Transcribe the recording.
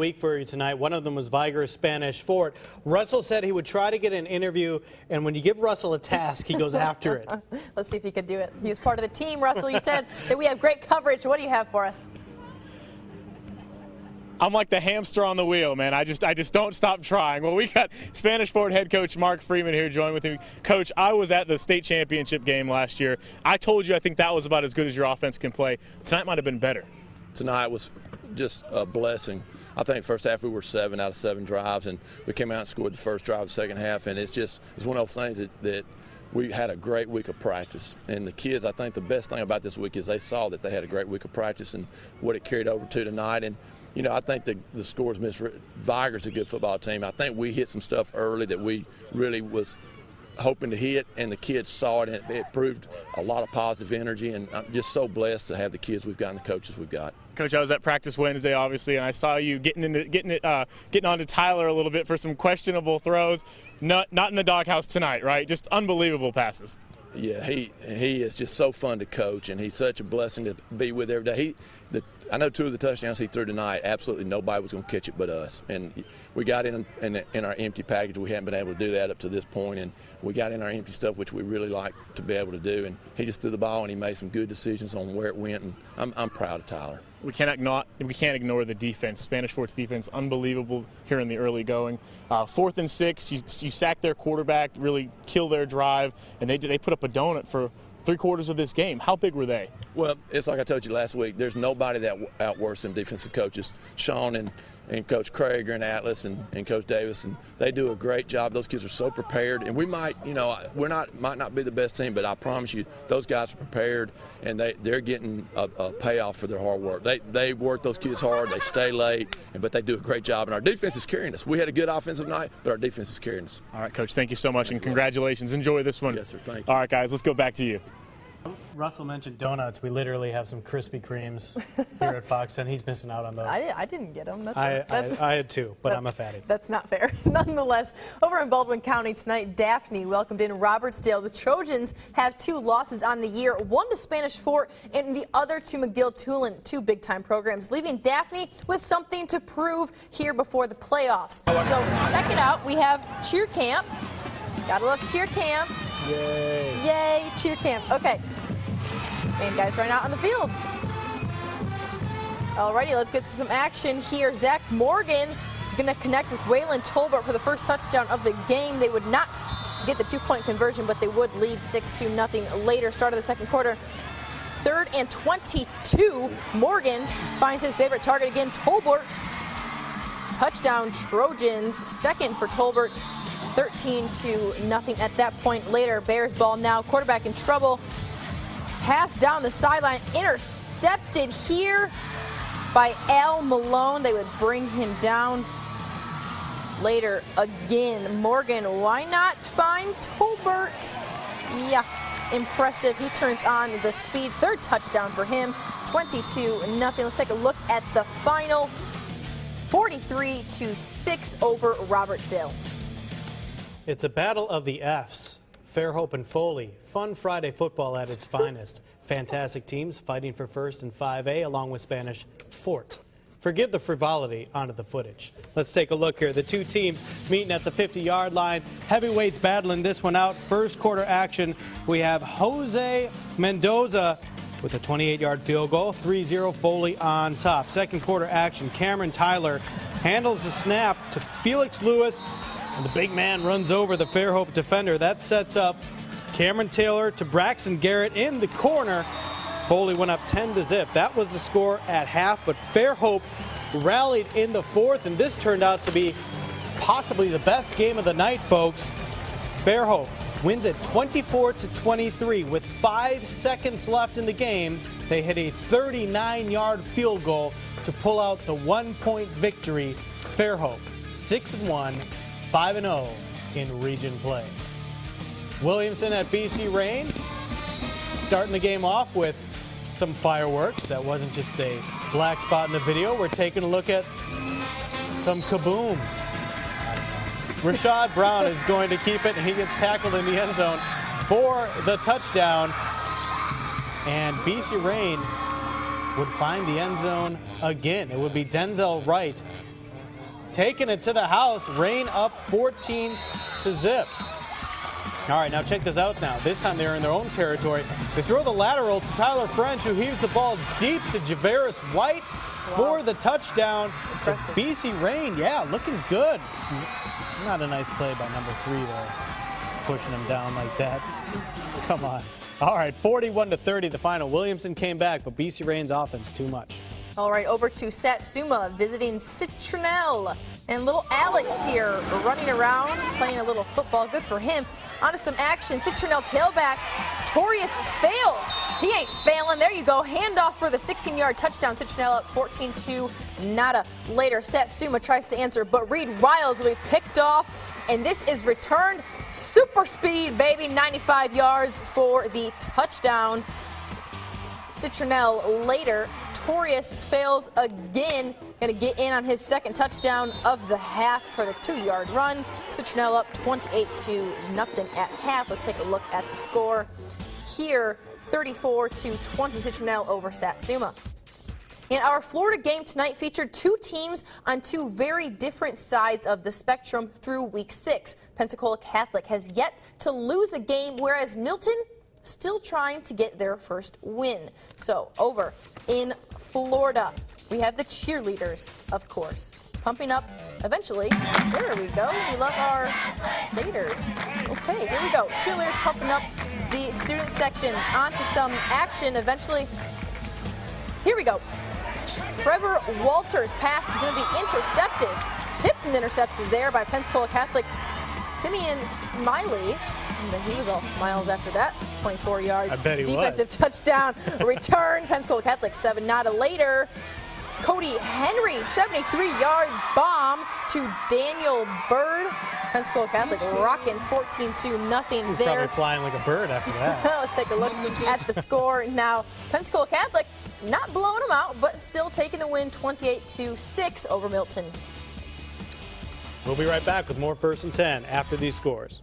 Week for you tonight. One of them was Viger Spanish Fort. Russell said he would try to get an interview, and when you give Russell a task, he goes after it. Let's see if he could do it. He was part of the team. Russell, you said that we have great coverage. What do you have for us? I'm like the hamster on the wheel, man. I just don't stop trying. Well, we got Spanish Fort head coach Mark Freeman here joined with me. Coach, I was at the state championship game last year. I told you I think that was about as good as your offense can play. Tonight might have been better. Tonight was just a blessing. I think first half we were 7 out of 7 drives, and we came out and scored the first drive of the second half, and it's one of those things that we had a great week of practice. And the kids, I think the best thing about this week is they saw that they had a great week of practice and what it carried over to tonight. And you know, I think the scores Viger's a good football team. I think we hit some stuff early that we really was hoping to hit, and the kids saw it, and it proved a lot of positive energy, and I'm just so blessed to have the kids we've got and the coaches we've got. Coach, I was at practice Wednesday, obviously, and I saw you getting onto Tyler a little bit for some questionable throws. Not in the doghouse tonight, right? Just unbelievable passes. Yeah, he is just so fun to coach, and he's such a blessing to be with every day. I know 2 of the touchdowns he threw tonight, absolutely nobody was going to catch it but us. And we got in our empty package. We hadn't been able to do that up to this point, and we got in our empty stuff, which we really like to be able to do. And he just threw the ball, and he made some good decisions on where it went, and I'm proud of Tyler. We can't ignore the defense. Spanish Fort's defense, unbelievable here in the early going. 4th and 6, you sack their quarterback, really kill their drive, and they put up a donut for 3/4 of this game. How big were they? Well, it's like I told you last week. There's nobody that outworks them defensive coaches. Sean and Coach Craig and Atlas and Coach Davis, and they do a great job. Those kids are so prepared, and we might not be the best team, but I promise you, those guys are prepared, and they're getting a payoff for their hard work. They work those kids hard. They stay late, but they do a great job, and our defense is carrying us. We had a good offensive night, but our defense is carrying us. All right, Coach, thank you so much, and congratulations. Enjoy this one. Yes, sir. Thank you. All right, guys, let's go back to you. Russell mentioned donuts. We literally have some Krispy Kremes here at Fox 10. He's missing out on those. I didn't get them. I had 2, but I'm a fatty. That's not fair. Nonetheless, over in Baldwin County tonight, Daphne welcomed in Robertsdale. The Trojans have 2 losses on the year, one to Spanish Fort and the other to McGill-Tulane, 2 big-time programs, leaving Daphne with something to prove here before the playoffs. So check it out. We have cheer camp. Gotta love cheer camp. Yay. Yay, cheer camp. Okay. And guys right out on the field. Alrighty, let's get to some action here. Zach Morgan is going to connect with Waylon Tolbert for the first touchdown of the game. They would not get the 2-point conversion, but they would lead 6-0 later. Start of the second quarter. 3rd and 22. Morgan finds his favorite target again, Tolbert. Touchdown Trojans. Second for Tolbert. 13-0 at that point later. Bears ball now. Quarterback in trouble. Pass down the sideline, intercepted here by Al Malone. They would bring him down later again. Morgan, why not find Tolbert? Yeah, impressive. He turns on the speed. 3rd touchdown for him, 22-0. Let's take a look at the final. 43-6 over Robertsdale. It's a battle of the Fs. Fairhope and Foley. Fun Friday football at its finest. Fantastic teams fighting for first in 5A along with Spanish Fort. Forgive the frivolity onto the footage. Let's take a look here. The 2 teams meeting at the 50-yard line. Heavyweights battling this one out. First quarter action. We have Jose Mendoza with a 28-yard field goal. 3-0 Foley on top. Second quarter action. Cameron Tyler handles the snap to Felix Lewis. And the big man runs over the Fairhope defender. That sets up Cameron Taylor to Braxton Garrett in the corner. Foley went up 10-0. That was the score at half, but Fairhope rallied in the 4th, and this turned out to be possibly the best game of the night, folks. Fairhope wins it 24-23 with 5 seconds left in the game. They hit a 39-yard field goal to pull out the 1-point victory. Fairhope 6-1. 5-0 in region play. Williamson at BC Rain starting the game off with some fireworks. That wasn't just a black spot in the video. We're taking a look at some kabooms. Rashad Brown is going to keep it, and he gets tackled in the end zone for the touchdown. And BC Rain would find the end zone again. It would be Denzel Wright taking it to the house. Reign up 14-0. All right, now check this out now. This time they're in their own territory. They throw the lateral to Tyler French, who heaves the ball deep to Javaris White for the touchdown. So Impressive. BC Reign, yeah, looking good. Not a nice play by number 3 there, pushing him down like that. Come on. All right, 41-30 the final. Williamson came back, but BC Reign's offense too much. All right, over to Satsuma visiting Citronelle. And little Alex here running around, playing a little football. Good for him. On to some action. Citronelle tailback. Torius fails. He ain't failing. There you go. Handoff for the 16-yard touchdown. Citronelle up 14-2. Nada. Later, Satsuma tries to answer, but Reed Wiles will be picked off. And this is returned. Super speed, baby. 95 yards for the touchdown. Citronelle later. Torius fails again. Going to get in on his second touchdown of the half for the 2-yard run. Citronelle up 28-0 at half. Let's take a look at the score here. 34-20 Citronelle over Satsuma. And our Florida game tonight featured 2 teams on 2 very different sides of the spectrum through week 6. Pensacola Catholic has yet to lose a game, whereas Milton still trying to get their first win. So over in Florida, we have the cheerleaders, of course, pumping up eventually. There we go. We love our satyrs. Okay, here we go. Cheerleaders pumping up the student section. On to some action eventually. Here we go. Trevor Walters' pass is going to be intercepted. Tipped and intercepted there by Pensacola Catholic Simeon Smiley. But he was all smiles after that. 24-yard defensive touchdown return. Pensacola Catholic 7 Nada later. Cody Henry, 73-yard bomb to Daniel Bird. Pensacola Catholic rocking 14-0 there. Probably flying like a bird after that. Let's take a look at the score now. Pensacola Catholic not blowing them out, but still taking the win 28-6 over Milton. We'll be right back with more 1st and 10 after these scores.